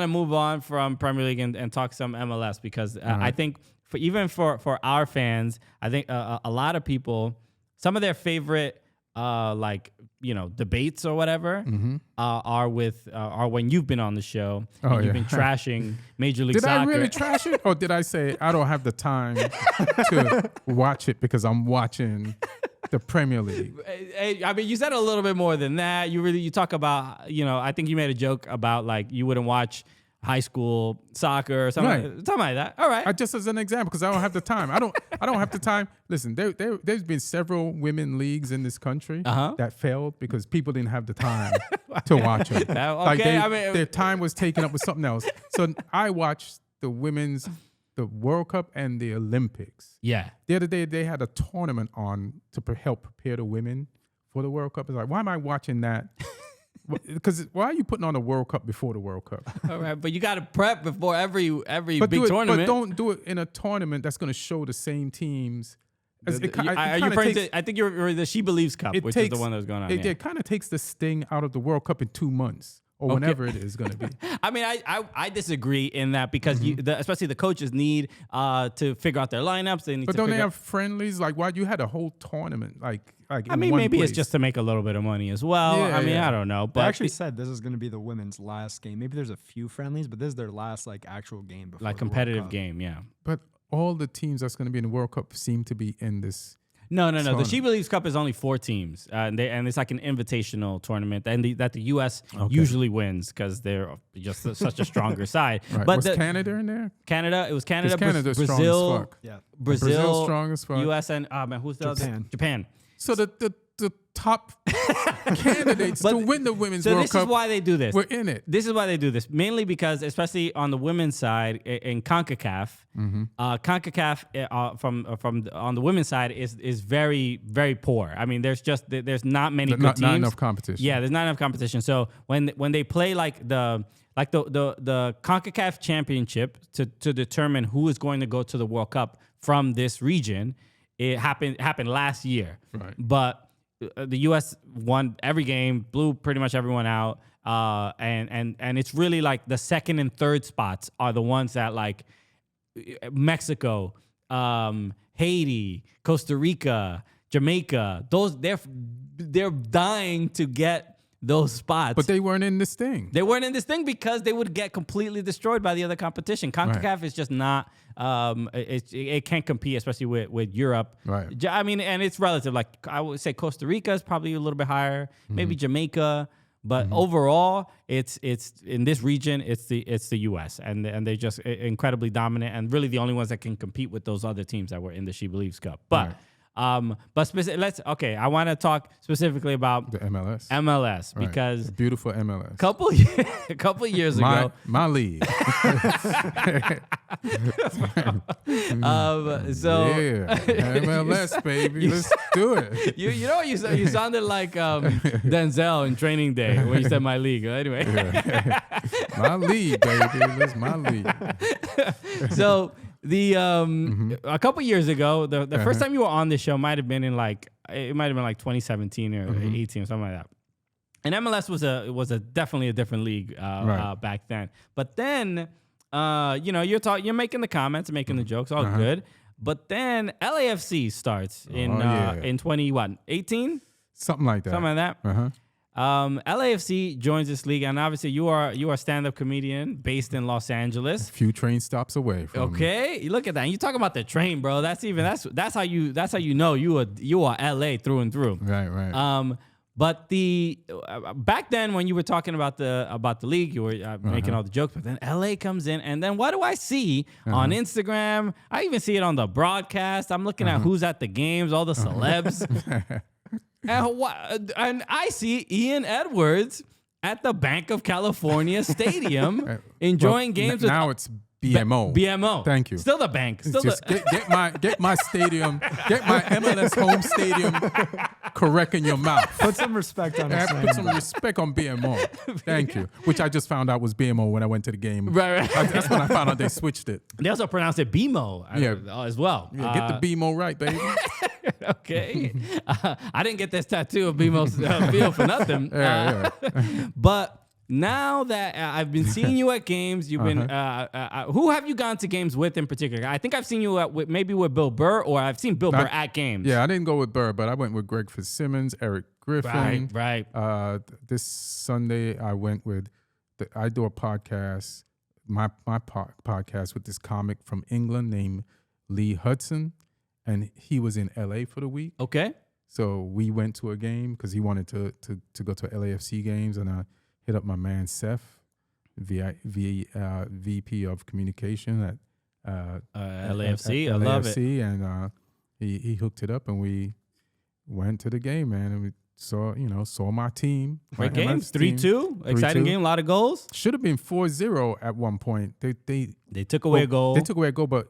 to move on from Premier League and talk some MLS because I think for our fans, I think a lot of people, some of their favorite debates or whatever are when you've been on the show and you've been trashing Major League Soccer. Did I really trash it, or did I say I don't have the time to watch it because I'm watching the Premier League? I mean, you said a little bit more than that. You talk about, I think you made a joke about like you wouldn't watch high school soccer or something like that. All right. Just as an example, because I don't have the time. I don't have the time. Listen, there's been several women leagues in this country that failed because people didn't have the time to watch them. Their time was taken up with something else. So I watched the World Cup and the Olympics. Yeah. The other day they had a tournament on to help prepare the women for the World Cup. It's like, why am I watching that? Because why are you putting on a World Cup before the World Cup? All right, but you got to prep before every big tournament. But don't do it in a tournament that's going to show the same teams. I think you're the She Believes Cup, which is the one that's going on. It kind of takes the sting out of the World Cup in 2 months. Or whenever it is going to be. I mean, I disagree in that because especially the coaches need to figure out their lineups. They have friendlies? Like, why you had a whole tournament? Maybe it's just to make a little bit of money as well. Yeah, I don't know. But they actually said this is going to be the women's last game. Maybe there's a few friendlies, but this is their last actual game before like competitive game. Yeah. But all the teams that's going to be in the World Cup seem to be in this. No. The She Believes Cup is only 4 teams, and it's like an invitational tournament, and that the U.S. usually wins because they're just such a stronger side. Right. But was Canada in there? It was Canada, Canada's Brazil, strong as fuck. Yeah, Brazil, strong as fuck. U.S. and who's the other? Japan. So the top candidates to win the Women's World Cup. So this is why they do this. We're in it. This is why they do this. Mainly because, especially on the women's side in CONCACAF, CONCACAF from on the women's side is very, very poor. I mean, there's not many good teams. Not enough competition. Yeah, there's not enough competition. So when they play like the CONCACAF championship to determine who is going to go to the World Cup from this region, it happened last year. Right. But the U.S. won every game, blew pretty much everyone out, and it's really like the second and third spots are the ones that like Mexico, Haiti, Costa Rica, Jamaica. Those they're dying to get those spots. But they weren't in this thing. They weren't in this thing because they would get completely destroyed by the other competition. CONCACAF is just not. It can't compete, especially with Europe. Right. I mean, and it's relative. Like I would say, Costa Rica is probably a little bit higher. Maybe Jamaica, but overall, it's in this region. It's the U.S. and they're just incredibly dominant and really the only ones that can compete with those other teams that were in the She Believes Cup. But. Right. I want to talk specifically about the MLS. MLS because beautiful MLS. A couple years ago, my league. MLS baby, let's do it. You sounded like Denzel in Training Day when you said my league. Anyway, my league, baby, that's my league. So. A couple years ago, the first time you were on this show might have been 2017 or 18 or something like that. And MLS was definitely a different league back then. But then, you're making the comments, making the jokes, all good. But then LAFC starts in 2018, something like that. Something like that. LAFC joins this league, and obviously you are a stand-up comedian based in Los Angeles. A few train stops away from you look at that. And you talk about the train, bro. That's how you know you are LA through and through. Right. But back then when you were talking about the league, you were making all the jokes. But then LA comes in, and then what do I see on Instagram? I even see it on the broadcast. I'm looking at who's at the games, all the celebs. And I see Ian Edwards at the Bank of California Stadium enjoying games. Now it's BMO. BMO. Thank you. Still the bank. Get my stadium. Get my MLS home stadium correct in your mouth. Put some respect on it. Put some respect on BMO. Thank you. Which I just found out was BMO when I went to the game. Right. That's when I found out they switched it. They also pronounce it BMO as well. Yeah, get the BMO right, baby. Okay. I didn't get this tattoo of BMO feel for nothing. Yeah. But now that I've been seeing you at games, you've been who have you gone to games with in particular? I think I've seen you maybe with Bill Burr, or I've seen Bill Burr at games. Yeah, I didn't go with Burr, but I went with Greg Fitzsimmons, Eric Griffin. Right. This Sunday I went with I do a podcast, my podcast with this comic from England named Lee Hudson, and he was in LA for the week. Okay. So we went to a game because he wanted to go to LAFC games, and I hit up my man Seth, VP of Communication at LAFC. I love it. And he hooked it up, and we went to the game, man, and we saw my team. Great game, 3-2, exciting game, a lot of goals. Should have been 4-0 at one point. They took away a goal. They took away a goal, but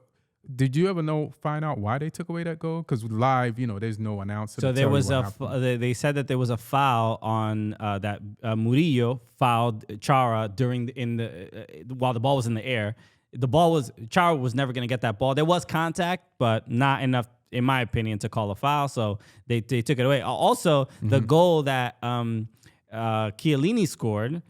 did you ever find out why they took away that goal? Because live, there's no announcer. So there was they said that there was a foul on that Murillo fouled Chara while the ball was in the air. Chara was never going to get that ball. There was contact, but not enough, in my opinion, to call a foul. So they took it away. Also, the goal that Chiellini scored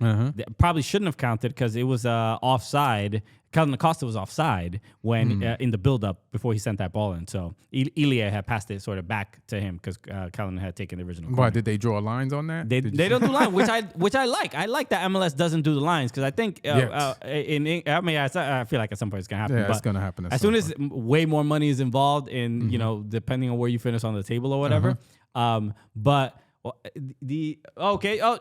probably shouldn't have counted because it was offside. Calvin Acosta was offside when in the build-up before he sent that ball in. So Ilya had passed it sort of back to him because Calvin had taken the original. Why did they draw lines on that? They don't do lines, which I like. I like that MLS doesn't do the lines because I think I feel like at some point it's gonna happen. Yeah, it's gonna happen. As soon as way more money is involved in depending on where you finish on the table or whatever.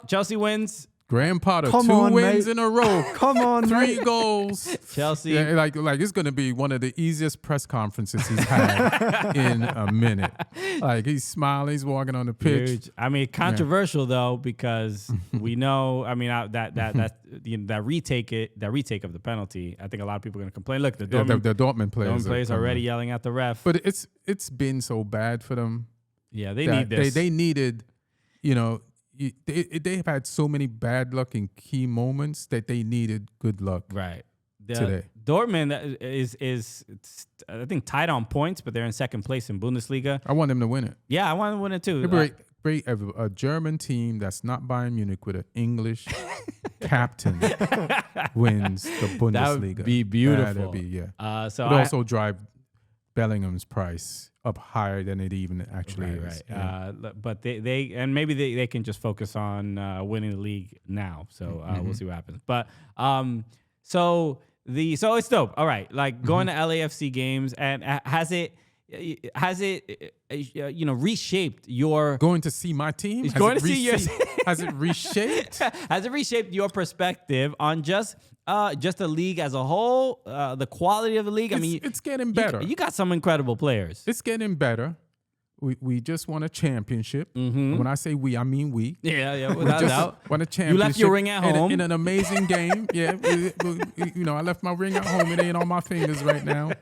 Chelsea wins. Graham Potter, 2 wins in a row. Come on, 3 goals. Chelsea. Yeah, like it's going to be one of the easiest press conferences he's had in a minute. Like he's smiling, he's walking on the pitch. Huge. I mean, controversial though because we know. I mean, that retake of the penalty. I think a lot of people are going to complain. Look, the Dortmund players are already yelling at the ref. But it's been so bad for them. Yeah, they need this. They needed, they've had so many bad luck in key moments that they needed good luck today. Dortmund is I think tied on points, but they're in second place in Bundesliga. I want them to win it. Yeah, I want them to win it too. Great, a German team that's not Bayern Munich with an English captain wins the Bundesliga. That would be beautiful. So it also drive Bellingham's price up higher than it even actually is. Right. But maybe they can just focus on winning the league now. So we'll see what happens. But so it's dope. All right, like going to LAFC games, and has it reshaped your going to see my team? Has it reshaped? Has it reshaped your perspective on just the league as a whole, the quality of the league? It's getting better. You got some incredible players. It's getting better. We just won a championship. When I say we, I mean we. Yeah, without doubt. Won a championship. You left your ring at home in an amazing game. Yeah, I left my ring at home. It ain't on my fingers right now.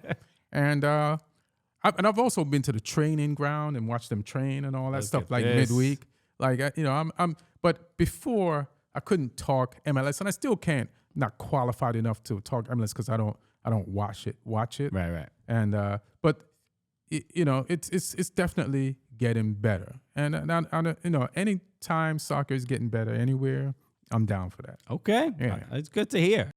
And I've also been to the training ground and watched them train and all that stuff midweek. Like but before I couldn't talk MLS, and I still can't. Not qualified enough to talk MLS because I don't watch it. Right. And but it's definitely getting better. And anytime soccer is getting better anywhere, I'm down for that. Okay, it's good to hear.